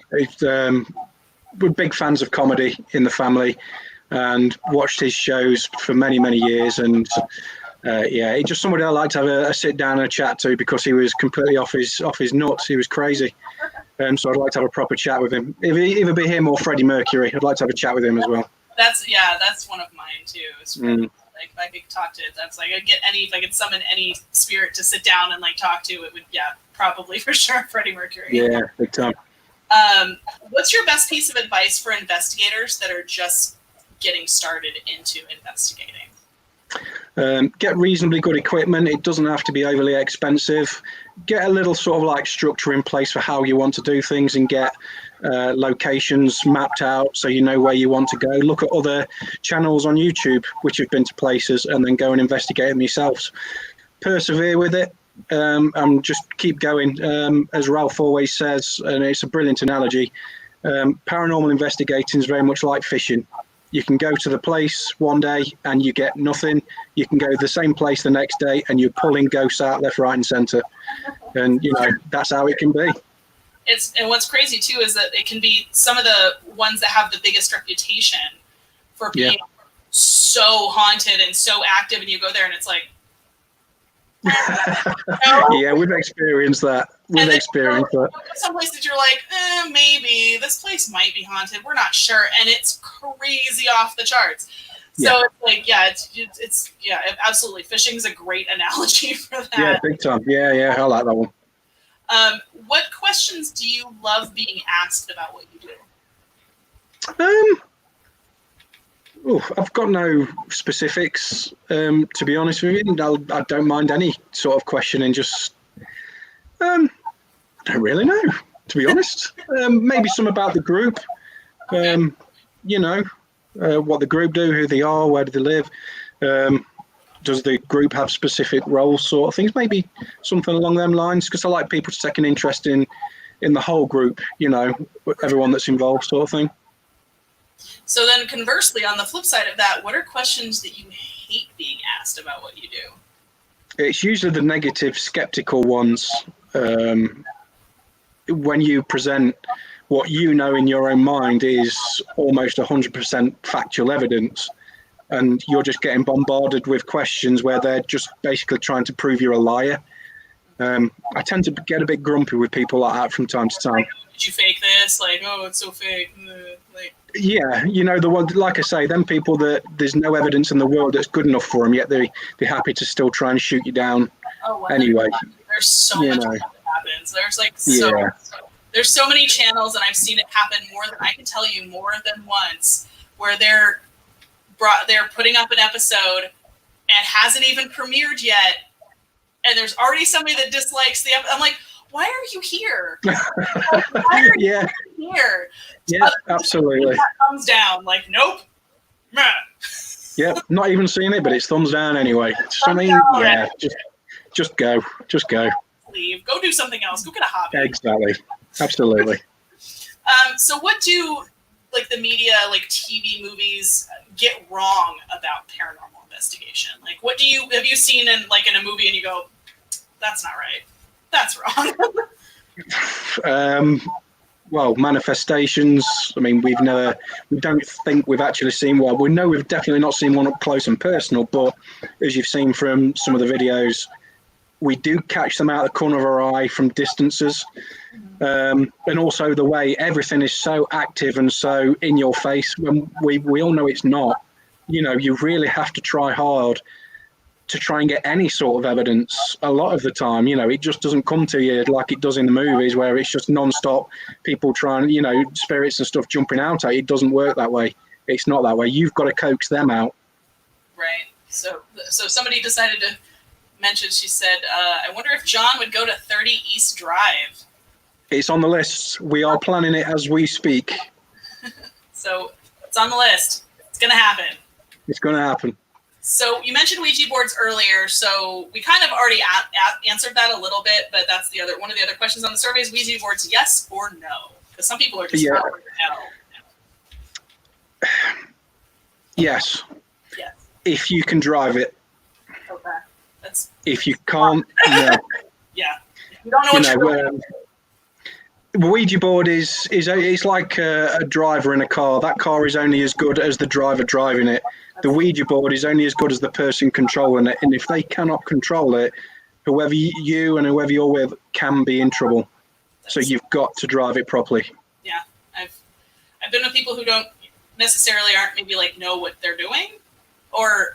We're big fans of comedy in the family and watched his shows for many years. And he's just somebody I like to have a sit down and a chat to because he was completely off his nuts. He was crazy. So I'd like to have a proper chat with him. Either be him or Freddie Mercury. I'd like to have a chat with him as well. That's one of mine too. Like if I could talk to, that's like if I could summon any spirit to sit down and like talk to, it would probably for sure Freddie Mercury. Yeah, big time. What's your best piece of advice for investigators that are just getting started into investigating? Get reasonably good equipment. It doesn't have to be overly expensive. Get a little sort of like structure in place for how you want to do things and get locations mapped out so you know where you want to go. Look at other channels on YouTube which have been to places and then go and investigate them yourselves. Persevere with it and just keep going. As Ralph always says, and it's a brilliant analogy, paranormal investigating is very much like fishing. You can go to the place one day and you get nothing. You can go to the same place the next day and you're pulling ghosts out left, right, and centre. And, that's how it can be. And what's crazy, too, is that it can be some of the ones that have the biggest reputation for being so haunted and so active. And you go there and it's like, Yeah, we've experienced that. Some places you're like, maybe this place might be haunted. We're not sure, and it's crazy off the charts. So it's like, it's absolutely. Fishing's a great analogy for that. Yeah, big time. Yeah, I like that one. What questions do you love being asked about what you do? I've got no specifics, to be honest with you. I don't mind any sort of questioning. Just, I don't really know, to be honest. Maybe some about the group. What the group do, who they are, where do they live. Does the group have specific roles, sort of things? Maybe something along them lines, because I like people to take an interest in the whole group, everyone that's involved, sort of thing. So then conversely, on the flip side of that, what are questions that you hate being asked about what you do? It's usually the negative, skeptical ones. When you present what you know in your own mind is almost 100% factual evidence, and you're just getting bombarded with questions where they're just basically trying to prove you're a liar. I tend to get a bit grumpy with people like that from time to time. Like, did you fake this? Like, oh, it's so fake. Like, yeah, the one, like I say, them people that there's no evidence in the world that's good enough for them, yet they're happy to still try and shoot you down. well, anyway. There's so much that happens. There's like there's so many channels, and I've seen it happen I can tell you more than once, where they're putting up an episode and hasn't even premiered yet, and there's already somebody that dislikes the episode. I'm like, why are you here? Why are you here? Yeah, absolutely. Thumbs down. Like, nope. Yeah, not even seen it, but it's thumbs down anyway. Just go. Leave. Go do something else. Go get a hobby. Exactly. Absolutely. So what do like the media, like TV, movies get wrong about paranormal investigation? Like, what have you seen in a movie and you go, that's not right. That's wrong. Well, manifestations. I mean, we don't think we've actually seen one. We know we've definitely not seen one up close and personal, but as you've seen from some of the videos, we do catch them out the corner of our eye from distances. And also the way everything is so active and so in your face when we all know it's not. You really have to try hard to try and get any sort of evidence. A lot of the time, it just doesn't come to you like it does in the movies, where it's just non-stop people trying, spirits and stuff jumping out at you. It doesn't work that way. It's not that way. You've got to coax them out. Right. So somebody decided to mention, she said, I wonder if John would go to 30 East Drive. It's on the list. We are planning it as we speak. So it's on the list. It's going to happen. It's going to happen. So you mentioned Ouija boards earlier, so we kind of already answered that a little bit, but that's one of the other questions on the survey is Ouija boards, yes or no? Because some people are just no. Yes. If you can drive it. Okay. If you can't, no. Yeah. You don't know what you're doing. The Ouija board is it's like a driver in a car. That car is only as good as the driver driving it. The Ouija board is only as good as the person controlling it. And if they cannot control it, whoever you and whoever you're with can be in trouble. So you've got to drive it properly. Yeah. I've been with people who aren't maybe like know what they're doing, or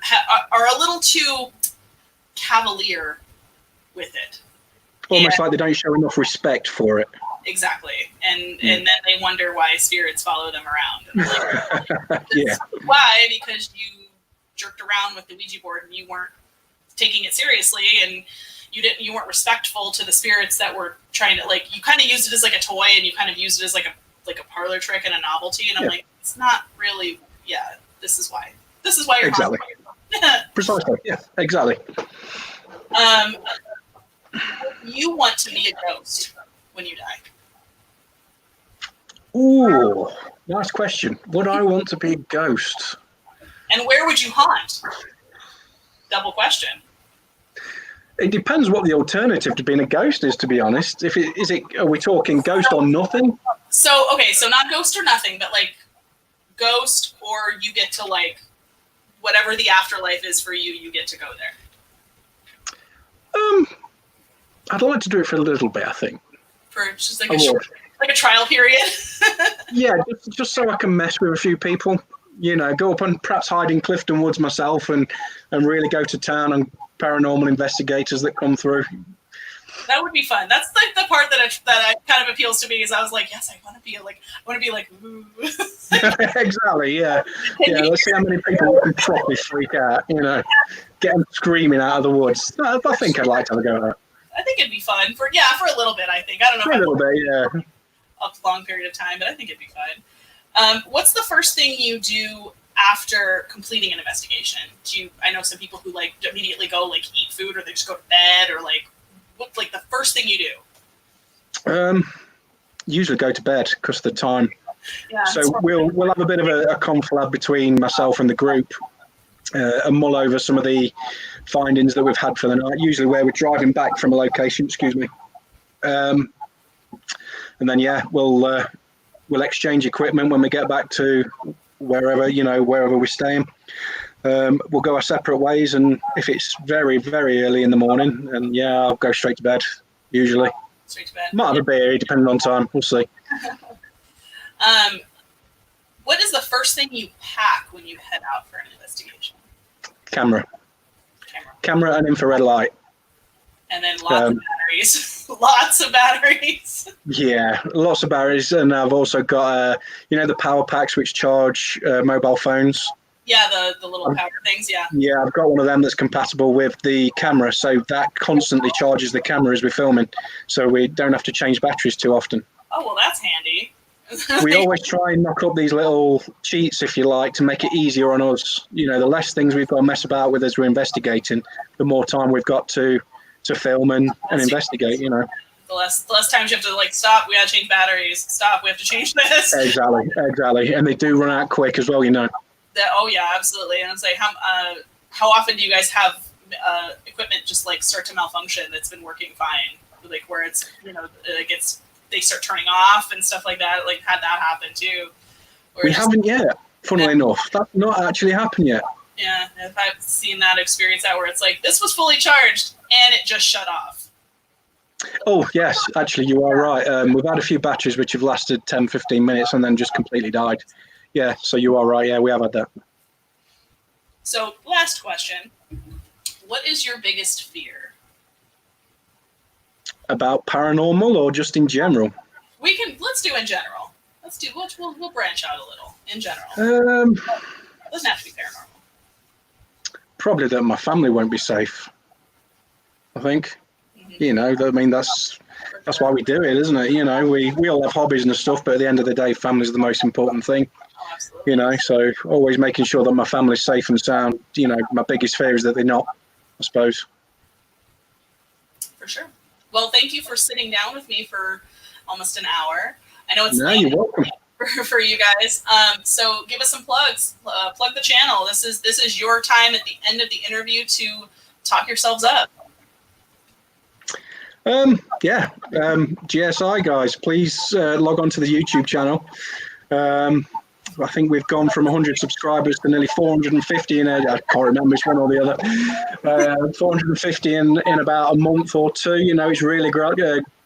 are a little too cavalier with it. Almost like they don't show enough respect for it. Exactly. And then they wonder why spirits follow them around. And like, yeah. Why? Because you jerked around with the Ouija board and you weren't taking it seriously, and you weren't respectful to the spirits that were trying to, like, you kind of used it as like a toy, and you kind of used it as like a parlor trick and a novelty. And I'm like, it's not really. Yeah. This is why you're exactly. Precisely. Yeah. Exactly. You want to be a ghost when you die? Ooh, nice question. Would I want to be a ghost? And where would you haunt? Double question. It depends what the alternative to being a ghost is, to be honest. Are we talking ghost or nothing? So not ghost or nothing, but like ghost, or you get to, like, whatever the afterlife is for you, you get to go there. I'd like to do it for a little bit, I think. For just like a trial period. Yeah, just so I can mess with a few people. Go up and perhaps hide in Clifton Woods myself and really go to town on paranormal investigators that come through. That would be fun. That's like the part that kind of appeals to me, is I was like, yes, I want to be like, ooh. Exactly, yeah. Yeah, let's see how many people can properly freak out, get them screaming out of the woods. I think I'd like to have a go at that. I think it'd be fun for a little bit, I think. I don't know. For a little bit, yeah. A long period of time, but I think it'd be fun. What's the first thing you do after completing an investigation? I know some people who like immediately go like eat food, or they just go to bed, or like what's like the first thing you do? Usually go to bed because of the time. Yeah, so we'll have a bit of a conflab between myself and the group. and mull over some of the findings that we've had for the night, usually where we're driving back from a location, excuse me. And then, yeah, we'll exchange equipment when we get back to wherever we're staying. We'll go our separate ways, and if it's very, very early in the morning, and yeah, I'll go straight to bed, usually. Straight to bed. Might have a beer, depending on time. We'll see. What is the first thing you pack when you head out for an investigation? Camera and infrared light. And then lots of batteries. Lots of batteries. Yeah, lots of batteries. And I've also got, the power packs which charge mobile phones. Yeah, the little power things, yeah. Yeah, I've got one of them that's compatible with the camera. So that constantly charges the camera as we're filming. So we don't have to change batteries too often. Oh, well, that's handy. We always try and knock up these little cheats, if you like, to make it easier on us. The less things we've got to mess about with as we're investigating, the more time we've got to film and investigate, The less times you have to, stop, we got to change batteries. Stop, we have to change this. Exactly. And they do run out quick as well, Oh, yeah, absolutely. And it's like, how often do you guys have equipment just, start to malfunction that's been working fine? Where it's, they start turning off and stuff like that. Had that happen too. We haven't yet, funnily enough. That's not actually happened yet. Yeah, I've seen that experience out where it's this was fully charged and it just shut off. Oh, yes, actually, you are right. We've had a few batteries which have lasted 10, 15 minutes and then just completely died. Yeah, so you are right. Yeah, we have had that. So, last question. What is your biggest fear? About paranormal or just in general? Let's do in general. We'll branch out a little in general. It doesn't have to be paranormal. Probably that my family won't be safe. I think. Mm-hmm. That's why we do it, isn't it? We all have hobbies and stuff, but at the end of the day, family's the most important thing. Oh, absolutely. So always making sure that my family's safe and sound. My biggest fear is that they're not, I suppose. For sure. Well, thank you for sitting down with me for almost an hour. I know it's you're welcome. For you guys. So give us some plugs. Plug the channel. This is your time at the end of the interview to talk yourselves up. GSI guys, please log on to the YouTube channel. I think we've gone from 100 subscribers to nearly 450 I can't remember which one or the other. 450 in about a month or two. It's really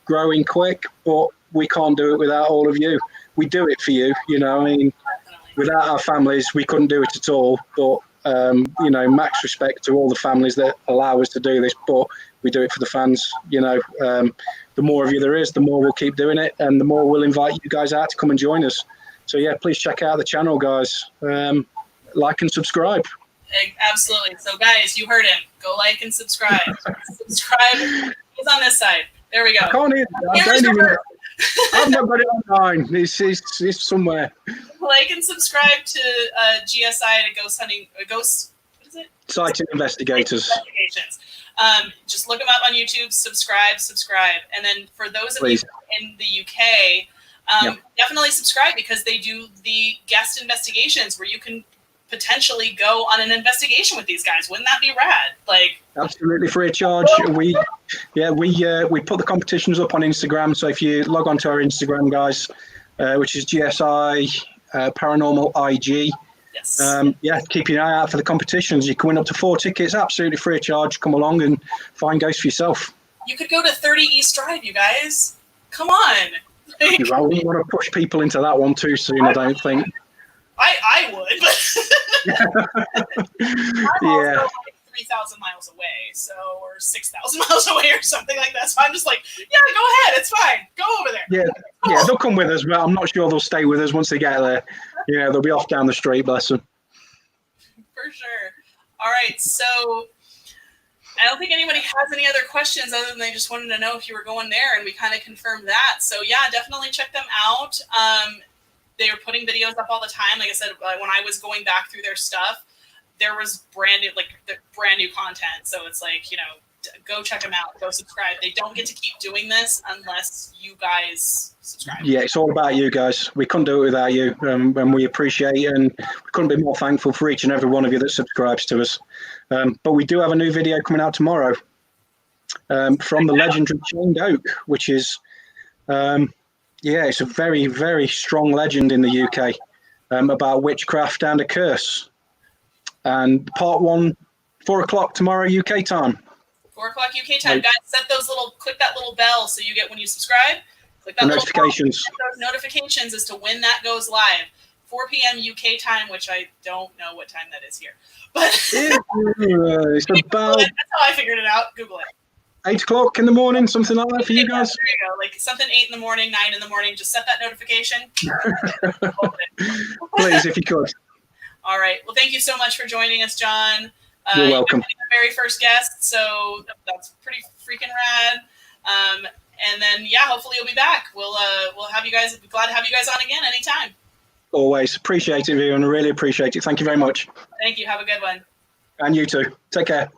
growing quick, but we can't do it without all of you. We do it for you. Without our families, we couldn't do it at all. But max respect to all the families that allow us to do this. But we do it for the fans. The more of you there is, the more we'll keep doing it, and the more we'll invite you guys out to come and join us. So yeah, please check out the channel, guys. Like and subscribe. Absolutely. So guys, you heard him. Go like and subscribe. Subscribe. He's on this side. There we go. I've not got it online. It's somewhere. Like and subscribe to GSI to Ghost Hunting. What is it? Sighting Investigators. Just look them up on YouTube. Subscribe, and then for those of you in the UK. Definitely subscribe because they do the guest investigations where you can potentially go on an investigation with these guys. Wouldn't that be rad? Absolutely free of charge. We put the competitions up on Instagram. So if you log on to our Instagram, guys, which is GSI Paranormal IG. Yes. Keep your eye out for the competitions. You can win up to 4 tickets, absolutely free of charge. Come along and find ghosts for yourself. You could go to 30 East Drive, you guys. Come on. I wouldn't want to push people into that one too soon, I don't think. I would, but I'm also 3,000 miles away, or 6,000 miles away or something like that. So I'm just yeah, go ahead. It's fine. Go over there. Yeah, they'll come with us, but I'm not sure they'll stay with us once they get there. They'll be off down the street, bless them. For sure. All right, so I don't think anybody has any other questions other than they just wanted to know if you were going there, and we kind of confirmed that. So yeah, definitely check them out. They are putting videos up all the time. Like I said, when I was going back through their stuff, there was brand new content. So it's go check them out. Go subscribe. They don't get to keep doing this unless you guys subscribe. Yeah, it's all about you guys. We couldn't do it without you, and we appreciate it, and we couldn't be more thankful for each and every one of you that subscribes to us. But we do have a new video coming out tomorrow from the legendary Chained Oak, which is, it's a very, very strong legend in the UK about witchcraft and a curse. And part 1, 4 o'clock tomorrow UK time. 4 o'clock UK time, guys. Click that little bell so you get when you subscribe. Click that notifications. Those notifications as to when that goes live. 4 p.m. UK time, which I don't know what time that is here, but it's about. That's how I figured it out. Google it. 8 o'clock in the morning, something like that for you guys. There you go. Like something 8 in the morning, 9 in the morning. Just set that notification. Please, if you could. All right. Well, thank you so much for joining us, John. You're welcome. You're the very first guest, so that's pretty freaking rad. And then, hopefully you'll be back. We'll have you guys. Be glad to have you guys on again anytime. Always appreciate it, Vivian. I really appreciate it. Thank you very much. Thank you. Have a good one. And you too. Take care.